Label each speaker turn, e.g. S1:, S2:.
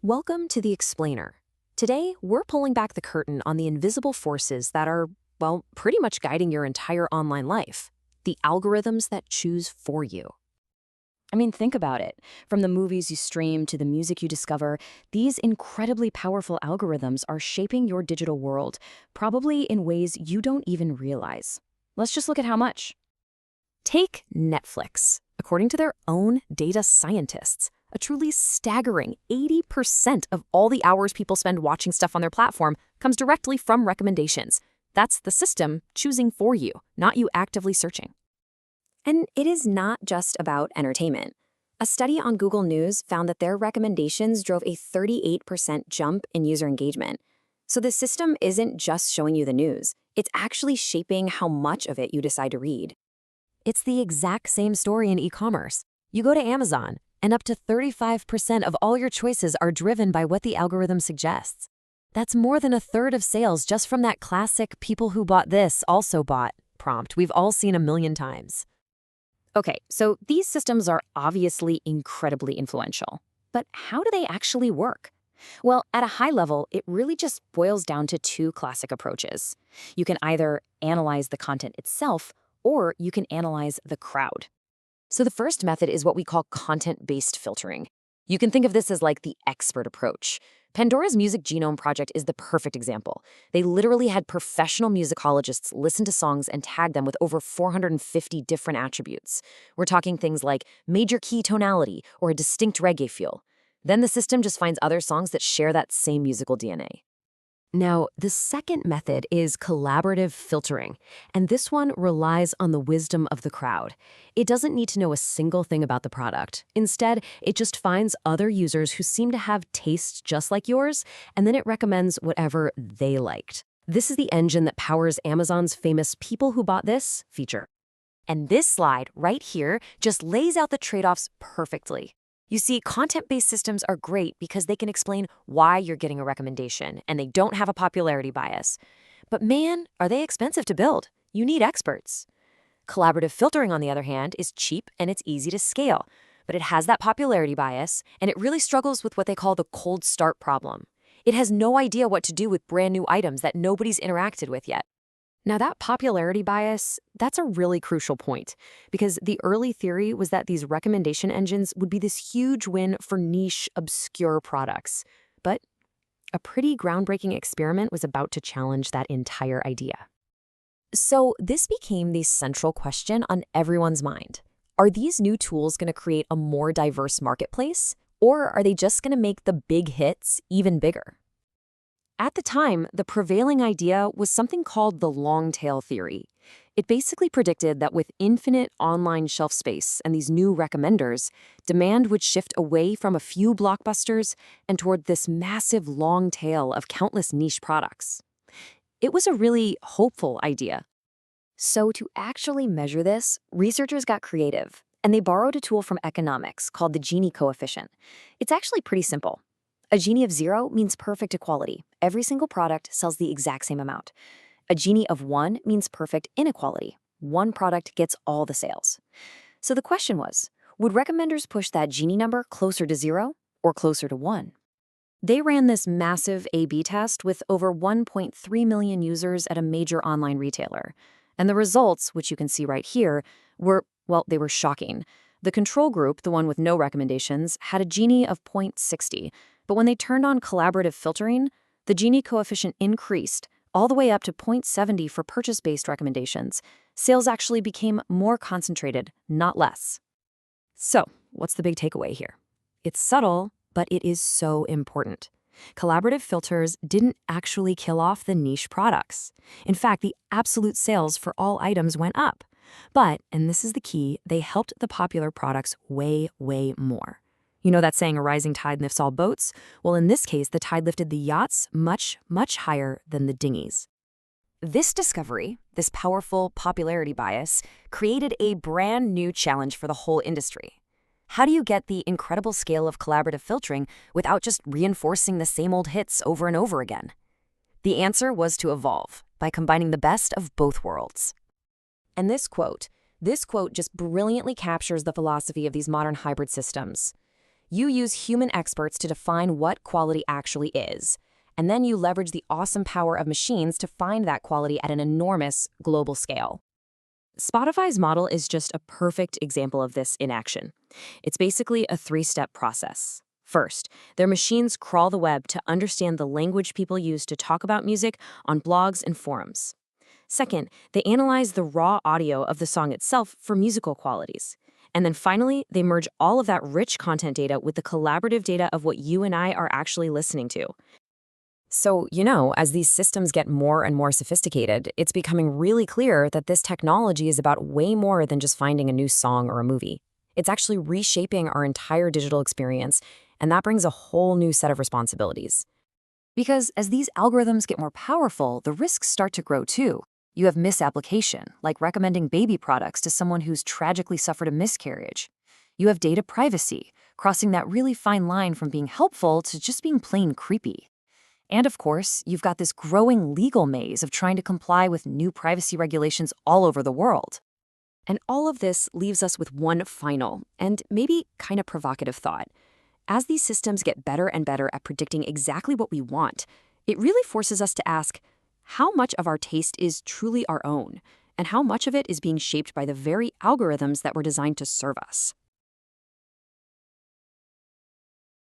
S1: Welcome to The Explainer. Today, we're pulling back the curtain on the invisible forces that are, well, pretty much guiding your entire online life. The algorithms that choose for you.
S2: I mean, think about it. From the movies you stream to the music you discover, these incredibly powerful algorithms are shaping your digital world, probably in ways you don't even realize. Let's just look at how much.
S1: Take Netflix. According to their own data scientists, a truly staggering 80% of all the hours people spend watching stuff on their platform comes directly from recommendations. That's the system choosing for you, not you actively searching. And it is not just about entertainment. A study on Google News found that their recommendations drove a 38% jump in user engagement. So the system isn't just showing you the news, it's actually shaping how much of it you decide to read. It's the exact same story in e-commerce. You go to Amazon, and up to 35% of all your choices are driven by what the algorithm suggests. That's more than a third of sales just from that classic "people who bought this also bought" prompt we've all seen a million times. Okay, so these systems are obviously incredibly influential. But how do they actually work? Well, at a high level, it really just boils down to two classic approaches. You can either analyze the content itself, or you can analyze the crowd. So the first method is what we call content-based filtering. You can think of this as like the expert approach. Pandora's Music Genome Project is the perfect example. They literally had professional musicologists listen to songs and tag them with over 450 different attributes. We're talking things like major key tonality or a distinct reggae feel. Then the system just finds other songs that share that same musical DNA. Now, the second method is collaborative filtering, and this one relies on the wisdom of the crowd. It doesn't need to know a single thing about the product. Instead, it just finds other users who seem to have tastes just like yours, and then it recommends whatever they liked. This is the engine that powers Amazon's famous "People Who Bought This" feature. And this slide right here just lays out the trade-offs perfectly. You see, content-based systems are great because they can explain why you're getting a recommendation, and they don't have a popularity bias. But man, are they expensive to build. You need experts. Collaborative filtering, on the other hand, is cheap and it's easy to scale, but it has that popularity bias, and it really struggles with what they call the cold start problem. It has no idea what to do with brand new items that nobody's interacted with yet. Now, that popularity bias, that's a really crucial point, because the early theory was that these recommendation engines would be this huge win for niche, obscure products. But a pretty groundbreaking experiment was about to challenge that entire idea. So this became the central question on everyone's mind. Are these new tools going to create a more diverse marketplace, or are they just going to make the big hits even bigger? At the time, the prevailing idea was something called the long tail theory. It basically predicted that with infinite online shelf space and these new recommenders, demand would shift away from a few blockbusters and toward this massive long tail of countless niche products. It was a really hopeful idea. So to actually measure this, researchers got creative, and they borrowed a tool from economics called the Gini coefficient. It's actually pretty simple. A Gini of 0 means perfect equality. Every single product sells the exact same amount. A Gini of 1 means perfect inequality. One product gets all the sales. So the question was, would recommenders push that Gini number closer to 0 or closer to 1? They ran this massive A/B test with over 1.3 million users at a major online retailer. And the results, which you can see right here, were, well, they were shocking. The control group, the one with no recommendations, had a Gini of 0.60. But when they turned on collaborative filtering, the Gini coefficient increased all the way up to 0.70 for purchase-based recommendations. Sales actually became more concentrated, not less. So, what's the big takeaway here? It's subtle, but it is so important. Collaborative filters didn't actually kill off the niche products. In fact, the absolute sales for all items went up. But, and this is the key, they helped the popular products way, way more. You know that saying, a rising tide lifts all boats? Well, in this case, the tide lifted the yachts much, much higher than the dinghies. This discovery, this powerful popularity bias, created a brand new challenge for the whole industry. How do you get the incredible scale of collaborative filtering without just reinforcing the same old hits over and over again? The answer was to evolve by combining the best of both worlds. And this quote just brilliantly captures the philosophy of these modern hybrid systems. You use human experts to define what quality actually is. And then you leverage the awesome power of machines to find that quality at an enormous global scale. Spotify's model is just a perfect example of this in action. It's basically a three-step process. First, their machines crawl the web to understand the language people use to talk about music on blogs and forums. Second, they analyze the raw audio of the song itself for musical qualities. And then finally, they merge all of that rich content data with the collaborative data of what you and I are actually listening to. So, as these systems get more and more sophisticated, it's becoming really clear that this technology is about way more than just finding a new song or a movie. It's actually reshaping our entire digital experience, and that brings a whole new set of responsibilities.
S2: Because as these algorithms get more powerful, the risks start to grow too. You have misapplication, like recommending baby products to someone who's tragically suffered a miscarriage. You have data privacy, crossing that really fine line from being helpful to just being plain creepy. And of course, you've got this growing legal maze of trying to comply with new privacy regulations all over the world.
S1: And all of this leaves us with one final, and maybe kind of provocative thought. As these systems get better and better at predicting exactly what we want, it really forces us to ask, how much of our taste is truly our own, and how much of it is being shaped by the very algorithms that were designed to serve us?